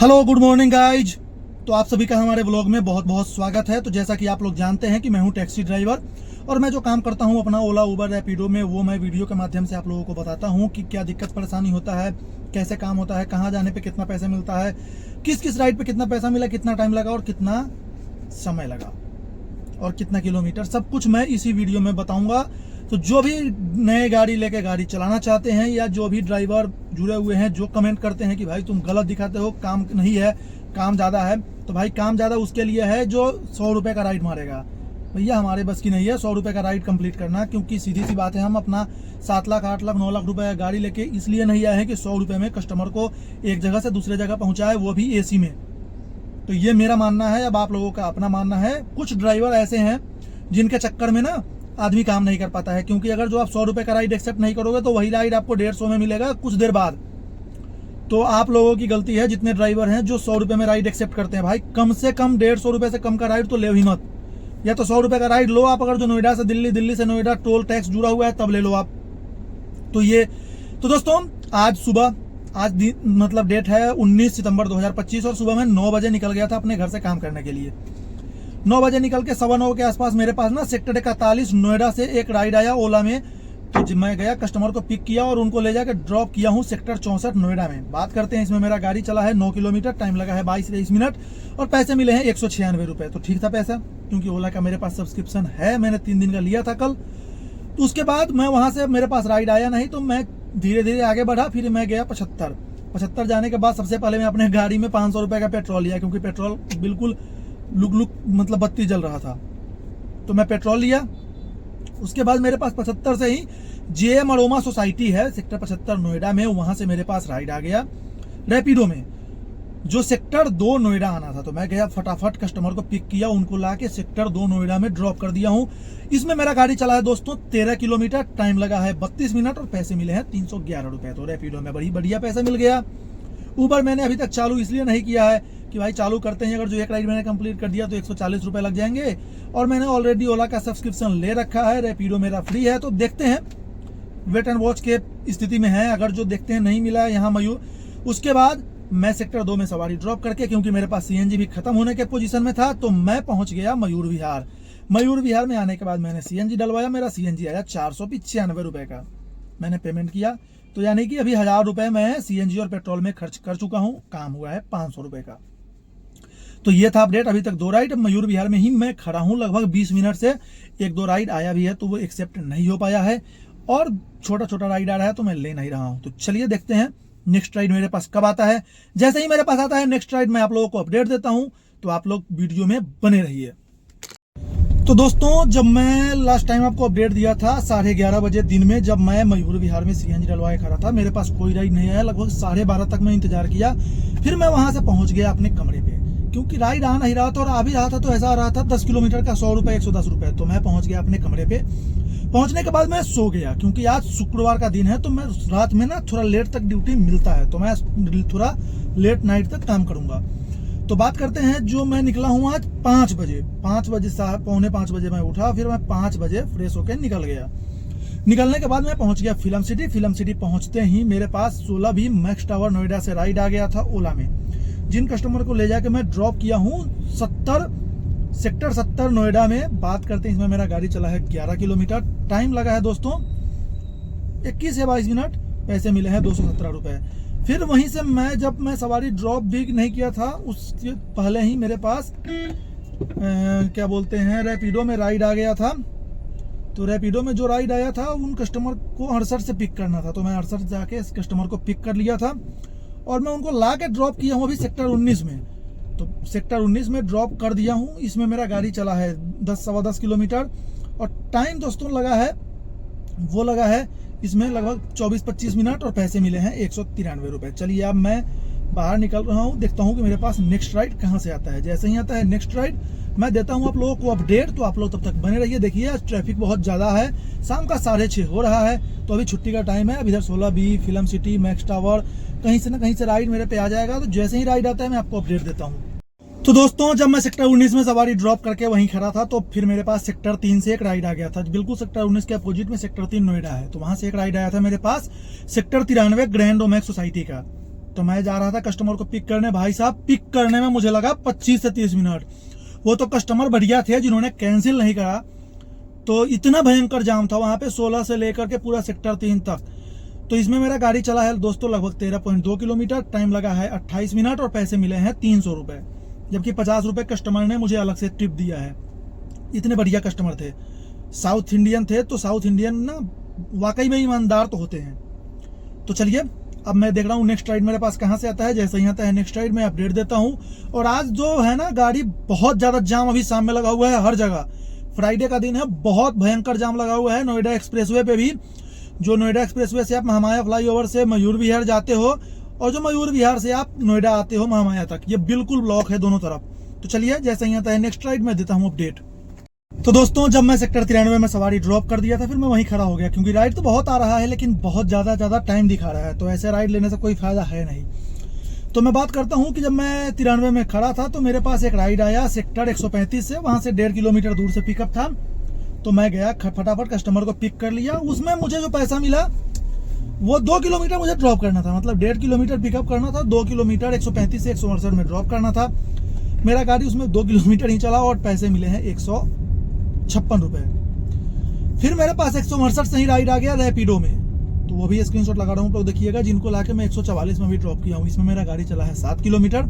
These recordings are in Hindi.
Hello good morning guys. तो आप सभी का हमारे ब्लॉग में बहुत बहुत स्वागत है। तो जैसा कि आप लोग जानते हैं कि मैं हूं टैक्सी ड्राइवर और मैं जो काम करता हूं अपना ओला उबर रैपिडो में, वो मैं वीडियो के माध्यम से आप लोगों को बताता हूं कि क्या दिक्कत परेशानी होता है, कैसे काम होता है, कहाँ जाने पे कितना पैसा मिलता है, किस किस राइड पे कितना पैसा मिला, कितना टाइम लगा और कितना समय लगा और कितना किलोमीटर, सब कुछ मैं इसी वीडियो में बताऊंगा। तो जो भी नए गाड़ी लेके गाड़ी चलाना चाहते हैं या जो भी ड्राइवर जुड़े हुए हैं जो कमेंट करते हैं कि भाई तुम गलत दिखाते हो, काम नहीं है, काम ज़्यादा है, तो भाई काम ज़्यादा उसके लिए है जो 100 रुपये का राइड मारेगा। भैया हमारे बस की नहीं है 100 रुपये का राइड कंप्लीट करना, क्योंकि सीधी सी बात है हम अपना 7 लाख 8 लाख 9 लाख रुपए गाड़ी लेके इसलिए नहीं आए हैं कि 100 रुपये में कस्टमर को एक जगह से दूसरे जगह पहुँचाए, वो भी AC में। तो ये मेरा मानना है, अब आप लोगों का अपना मानना है। कुछ ड्राइवर ऐसे हैं जिनके चक्कर में ना आदमी काम नहीं कर पाता है, क्योंकि अगर जो आप 100 रुपये का राइड एक्सेप्ट नहीं करोगे तो वही राइड आपको 150 में मिलेगा कुछ देर बाद। तो आप लोगों की गलती है जितने ड्राइवर हैं जो 100 रुपये में राइड एक्सेप्ट करते हैं। भाई कम से कम 150 रुपये से कम का राइड तो ले ही मत, या तो 100 रुपये का राइड लो आप, अगर जो नोएडा से दिल्ली, दिल्ली से नोएडा टोल टैक्स जुड़ा हुआ है तब ले लो आप। तो दोस्तों आज सुबह, मतलब डेट है 19 सितंबर 2025 और सुबह में 9 बजे निकल गया था अपने घर से काम करने के लिए। 9 बजे निकल के 9:15 के आसपास मेरे पास ना सेक्टर 41 नोएडा से एक राइड आया ओला में। तो मैं गया, कस्टमर को पिक किया और उनको ले जाकर ड्रॉप किया हूँ सेक्टर 64 नोएडा में। बात करते हैं, इसमें मेरा गाड़ी चला है 9 किलोमीटर, टाइम लगा है 22-23 मिनट और पैसे मिले हैं 196 रुपये। तो ठीक था पैसा, क्योंकि ओला का मेरे पास सब्सक्रिप्शन है, मैंने 3 दिन का लिया था कल। तो उसके बाद मैं वहाँ से, मेरे पास राइड आया नहीं तो मैं धीरे धीरे आगे बढ़ा। फिर मैं गया 75 जाने के बाद सबसे पहले मैं अपने गाड़ी में 500 रुपये का पेट्रोल लिया, क्योंकि पेट्रोल बिल्कुल लुक मतलब बत्ती जल रहा था। तो मैं पेट्रोल लिया। उसके बाद मेरे पास 75 से ही JM अरोमा सोसाइटी है सेक्टर 75 नोएडा में, वहां से मेरे पास राइड आ गया रैपिडो में, जो सेक्टर 2 नोएडा आना था। तो मैं गया, फटाफट कस्टमर को पिक किया, उनको ला के सेक्टर 2 नोएडा में ड्रॉप कर दिया हूँ। इसमें मेरा गाड़ी चला है दोस्तों 13 किलोमीटर, टाइम लगा है 32 मिनट और पैसे मिले हैं 311 रुपये। तो रैपिडो में बड़ी बढ़िया पैसा मिल गया। उबर मैंने अभी तक चालू इसलिए नहीं किया है कि भाई चालू करते हैं, अगर जो एक राइड मैंने कंप्लीट कर दिया तो 140 रुपये लग जाएंगे, और मैंने ऑलरेडी ओला का सब्सक्रिप्शन ले रखा है, रैपिडो मेरा फ्री है। तो देखते हैं, वेट एंड वॉच के स्थिति में है। अगर जो देखते हैं नहीं मिला है यहाँ मयूर, उसके बाद मैं सेक्टर 2 में सवारी ड्रॉप करके, क्योंकि मेरे पास CNG भी खत्म होने के पोजीशन में था, तो मैं पहुंच गया मयूर विहार। मयूर विहार में आने के बाद मैंने CNG डलवाया। मेरा CNG आया 495 रुपये का, मैंने पेमेंट किया। तो यानी कि अभी 1000 रुपये मैं CNG और पेट्रोल में खर्च कर चुका हूँ, काम हुआ है 500 रुपये का। तो ये था अपडेट। अभी तक 2 राइड मयूर विहार में ही मैं खड़ा हूँ लगभग 20 मिनट से। 1-2 राइड आया भी है तो वो एक्सेप्ट नहीं हो पाया है, और छोटा छोटा राइड आ रहा है तो मैं ले नहीं रहा हूँ। तो चलिए देखते हैं नेक्स्ट राइड मेरे पास कब आता है। जैसे ही मेरे पास आता है नेक्स्ट राइड मैं आप लोगों को अपडेट देता हूँ, तो आप लोग वीडियो में बने रहिए। तो दोस्तों जब मैं लास्ट टाइम आपको अपडेट दिया था 11:30 बजे दिन में, जब मैं मयूर विहार में CNG डलवाए खड़ा था, मेरे पास कोई राइड नहीं आया। लगभग 12:30 तक मैं इंतजार किया। फिर मैं वहां से पहुंच गया अपने कमरे पे, क्योंकि राइड आ नहीं रहा था और आ भी रहा था तो ऐसा आ रहा था 10 किलोमीटर का 100 रुपये 110 रुपये। तो मैं पहुंच गया अपने कमरे पे। पहुंचने के बाद मैं सो गया, क्योंकि आज शुक्रवार का दिन है तो मैं रात में ना थोड़ा लेट तक ड्यूटी मिलता है, तो मैं थोड़ा लेट नाइट तक काम करूंगा। तो बात करते हैं, जो मैं निकला हूँ आज 5 बजे, 5:45 बजे मैं उठा, फिर मैं 5 बजे फ्रेश होकर निकल गया। निकलने के बाद मैं पहुंच गया फिल्म सिटी। पहुंचते ही मेरे पास 16 भी मैक्स टावर नोएडा से राइड आ गया था ओला में, जिन कस्टमर को ले जाके मैं ड्रॉप किया हूँ सेक्टर 70 नोएडा में। बात करते हैं, इसमें मेरा गाड़ी चला है 11 किलोमीटर, टाइम लगा है दोस्तों 21 से 22 मिनट, पैसे मिले हैं 217 रुपये। फिर वहीं से जब मैं सवारी ड्रॉप भी नहीं किया था, उसके पहले ही मेरे पास क्या बोलते हैं, रैपिडो में राइड आ गया था। तो रैपिडो में जो राइड आया था उन कस्टमर को हड़सर से पिक करना था, तो मैं हड़सर जाके इस कस्टमर को पिक कर लिया था और मैं उनको ला के ड्रॉप किया हूँ अभी सेक्टर 19 में। तो सेक्टर 19 में ड्रॉप कर दिया हूँ। इसमें मेरा गाड़ी चला है 10-10.25 किलोमीटर और टाइम दोस्तों लगा है इसमें लगभग 24-25 मिनट और पैसे मिले हैं 193 रुपये। चलिए अब मैं बाहर निकल रहा हूँ, देखता हूँ कि मेरे पास नेक्स्ट राइड कहाँ से आता है। जैसे ही आता है नेक्स्ट राइड मैं देता हूँ आप लोगों को अपडेट, तो आप लोग तब तक बने रहिए। देखिए आज ट्रैफिक बहुत ज़्यादा है, शाम का 6:30 हो रहा है, तो अभी छुट्टी का टाइम है। अब इधर 16B film city max tower कहीं से ना कहीं से राइड मेरे पे आ जाएगा। तो जैसे ही राइड आता है मैं आपको अपडेट देता हूँ। तो दोस्तों जब मैं सेक्टर 19 में सवारी ड्रॉप करके वहीं खड़ा था, तो फिर मेरे पास सेक्टर 3 से एक राइड आ गया था। बिल्कुल सेक्टर 19 के अपोजिट में सेक्टर 3 नोएडा है, तो वहां से एक राइड आया था मेरे पास सेक्टर 93 ग्रैंड ओमेक्स सोसाइटी का। तो मैं जा रहा था कस्टमर को पिक करने। भाई साहब पिक करने में मुझे लगा 25 से 30 मिनट। वो तो कस्टमर बढ़िया थे जिन्होंने कैंसिल नहीं करा। तो इतना भयंकर जाम था वहां पे 16 से लेकर के पूरा सेक्टर 3 तक। तो इसमें मेरा गाड़ी चला है दोस्तों लगभग 13.2 किलोमीटर, टाइम लगा है 28 मिनट और पैसे मिले हैं 300 रुपए, जबकि 50 रुपए कस्टमर ने मुझे अलग से टिप दिया है। इतने बढ़िया कस्टमर थे, साउथ इंडियन थे। तो साउथ इंडियन ना वाकई में ईमानदार तो होते हैं। तो चलिए अब मैं देख रहा हूँ नेक्स्ट राइड मेरे पास कहाँ से आता है। जैसे ही आता है नेक्स्ट राइड मैं अपडेट देता हूँ। और आज जो है ना गाड़ी बहुत ज्यादा जाम अभी शाम में लगा हुआ है हर जगह। फ्राइडे का दिन है, बहुत भयंकर जाम लगा हुआ है नोएडा एक्सप्रेसवे पे भी। जो नोएडा एक्सप्रेसवे से आप महामाया फ्लाईओवर से मयूर विहार जाते हो और जो मयूर विहार से आप नोएडा आते हो महामाया तक, ये बिल्कुल ब्लॉक है दोनों तरफ। तो चलिए जैसे ही आता है नेक्स्ट राइड मैं देता हूँ अपडेट। तो दोस्तों जब मैं सेक्टर 93 में सवारी ड्रॉप कर दिया था फिर मैं वहीं खड़ा हो गया, क्योंकि राइड तो बहुत आ रहा है लेकिन बहुत ज्यादा टाइम दिखा रहा है। तो ऐसे राइड लेने से कोई फायदा है नहीं। तो मैं बात करता हूँ कि जब मैं 93 में खड़ा था तो मेरे पास एक राइड आया सेक्टर 135 से, वहां से 1.5 किलोमीटर दूर से पिकअप था। तो मैं गया फटाफट कस्टमर को पिक कर लिया। उसमें मुझे जो पैसा मिला वो 2 किलोमीटर मुझे ड्रॉप करना था, मतलब 1.5 किलोमीटर पिकअप करना था, 2 किलोमीटर 135 से 168 में ड्रॉप करना था। मेरा गाड़ी उसमें 2 किलोमीटर ही चला और पैसे मिले हैं 156 रुपए। फिर मेरे पास 168 से ही राइड आ गया रैपिडो में, तो वो भी स्क्रीनशॉट लगा रहा हूँ, तो देखिएगा, जिनको लाके मैं 144 में भी ड्रॉप किया हूँ। इसमें मेरा गाड़ी चला है 7 किलोमीटर,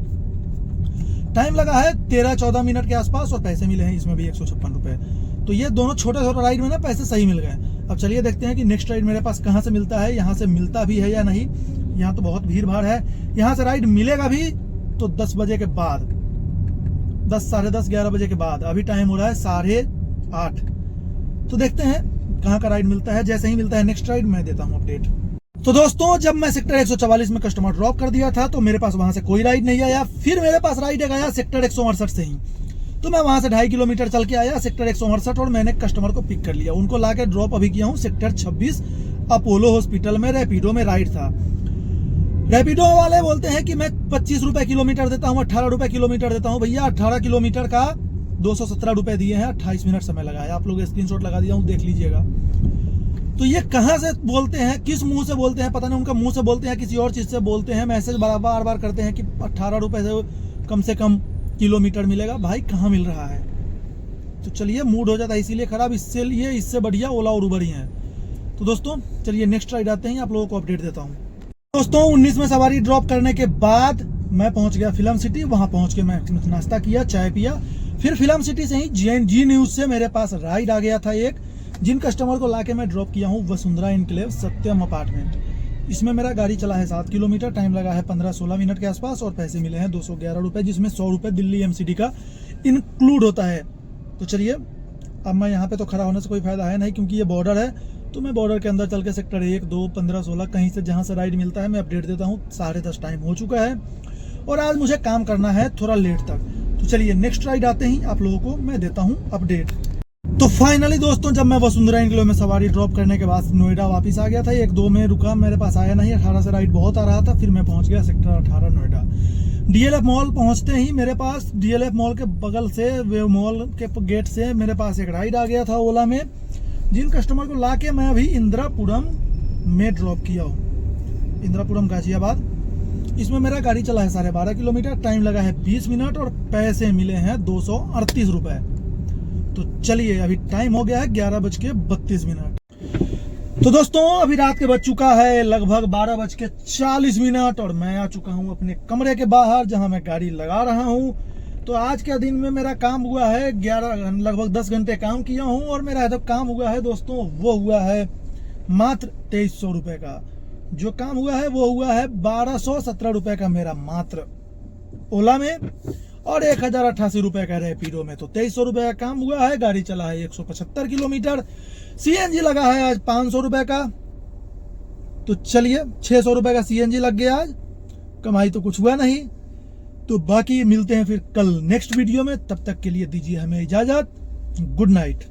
टाइम लगा है 13-14 मिनट के आसपास और पैसे मिले हैं इसमें भी 156 रुपए। तो ये दोनों छोटे राइड में ना पैसे सही मिल गए। अब चलिए देखते हैं कि नेक्स्ट राइड मेरे पास कहाँ से मिलता है, यहाँ से मिलता भी है या नहीं। यहाँ तो बहुत भीड़ भाड़ है, यहाँ से राइड मिलेगा भी तो 10 बजे के बाद, 10, साढ़े 10, 11 बजे के बाद। अभी टाइम हो रहा है 8:30। तो देखते हैं कहाँ का राइड मिलता है। जैसे ही मिलता है नेक्स्ट राइड मैं देता हूँ अपडेट। तो दोस्तों जब मैं सेक्टर 144 में कस्टमर ड्रॉप कर दिया था तो मेरे पास वहां से कोई राइड नहीं आया। फिर मेरे पास राइड आया सेक्टर 168 से ही। तो मैं वहां से 2.5 किलोमीटर चल के आया सेक्टर 168 और मैंने कस्टमर को पिक कर लिया। उनको लाके ड्रॉप अभी किया हूँ सेक्टर 26 अपोलो हॉस्पिटल में। रैपिडो में राइड था। रैपिडो वाले बोलते हैं कि मैं 25 रुपए किलोमीटर देता हूँ, 18 रुपए किलोमीटर देता हूँ। भैया 18 किलोमीटर का 217 रुपए दिए हैं, 28 मिनट समय लगा है। आप लोग स्क्रीनशॉट लगा दिया हूँ, देख लीजिएगा। तो ये कहां से बोलते हैं, किस मुंह से बोलते हैं पता नहीं, उनका मुंह से बोलते हैं किसी और चीज से बोलते हैं। मैसेज बार बार करते हैं कि 18 रुपए से कम किलोमीटर मिलेगा। भाई कहाँ मिल रहा है। तो चलिए मूड हो जाता है इसीलिए खराब, इससे बढ़िया ओला और उबर ही है। तो दोस्तों चलिए नेक्स्ट राइड आते हैं, आप लोगों को अपडेट देता हूँ। दोस्तों 19 में सवारी ड्रॉप करने के बाद मैं पहुंच गया फिल्म सिटी। वहां पहुंच के मैं नाश्ता किया, चाय पिया। फिर फिल्म सिटी से ही जी न्यूज से मेरे पास राइड आ गया था एक, जिन कस्टमर को लाके मैं ड्रॉप किया हूँ वसुंधरा इनक्लेव सत्यम अपार्टमेंट। इसमें मेरा गाड़ी चला है 7 किलोमीटर, टाइम लगा है 15-16 मिनट के आसपास और पैसे मिले हैं 211 रुपए, जिसमें 100 रुपए दिल्ली एमसीडी का इंक्लूड होता है। तो चलिए अब मैं यहाँ पे तो खड़ा होने से कोई फायदा है नहीं, क्योंकि ये बॉर्डर है। तो मैं बॉर्डर के अंदर चल के सेक्टर 1, 2, 15, 16 कहीं से जहाँ से राइड मिलता है मैं अपडेट देता हूँ। 10:30 टाइम हो चुका है और आज मुझे काम करना है थोड़ा लेट तक। तो चलिए नेक्स्ट राइड आते ही आप लोगों को मैं देता हूँ अपडेट। तो फाइनली दोस्तों जब मैं वसुंधरा इनक्लेव में सवारी ड्रॉप करने के बाद नोएडा वापस आ गया था, 1-2 में रुका, मेरे पास आया नहीं। 18 से राइड बहुत आ रहा था। फिर मैं पहुंच गया सेक्टर 18 नोएडा। डीएलएफ मॉल पहुंचते ही मेरे पास डीएलएफ मॉल के बगल से, वे मॉल के गेट से मेरे पास एक राइड आ गया था ओला में, जिन कस्टमर को लाके मैं अभी इंदिरापुरम में ड्रॉप किया हूँ, इंदिरापुरम गाजियाबाद। इसमें मेरा गाड़ी चला है 12.5 किलोमीटर, टाइम लगा है 20 मिनट और पैसे मिले हैं 238 रुपए। तो चलिए अभी टाइम हो गया है 11:32। तो दोस्तों अभी रात के बज चुका है लगभग 12:40 और मैं आ चुका हूं अपने कमरे के बाहर, जहां मैं गाड़ी लगा रहा हूं। तो आज के दिन में मेरा काम हुआ है लगभग 10 घंटे काम किया हूं और मेरा जो काम हुआ है दोस्तों वो हुआ है मात्र 2300 रुपए का। जो काम हुआ है वो हुआ है 1217 रुपए का मेरा मात्र ओला में और 1088 रुपए का रैपिडो में। तो 2300 रुपए का काम हुआ है। गाड़ी चला है 175 किलोमीटर। सीएनजी लगा है आज 500 रुपए का। तो चलिए 600 रुपए का सीएनजी लग गया आज। कमाई तो कुछ हुआ नहीं। तो बाकी मिलते हैं फिर कल नेक्स्ट वीडियो में। तब तक के लिए दीजिए हमें इजाजत। Good night.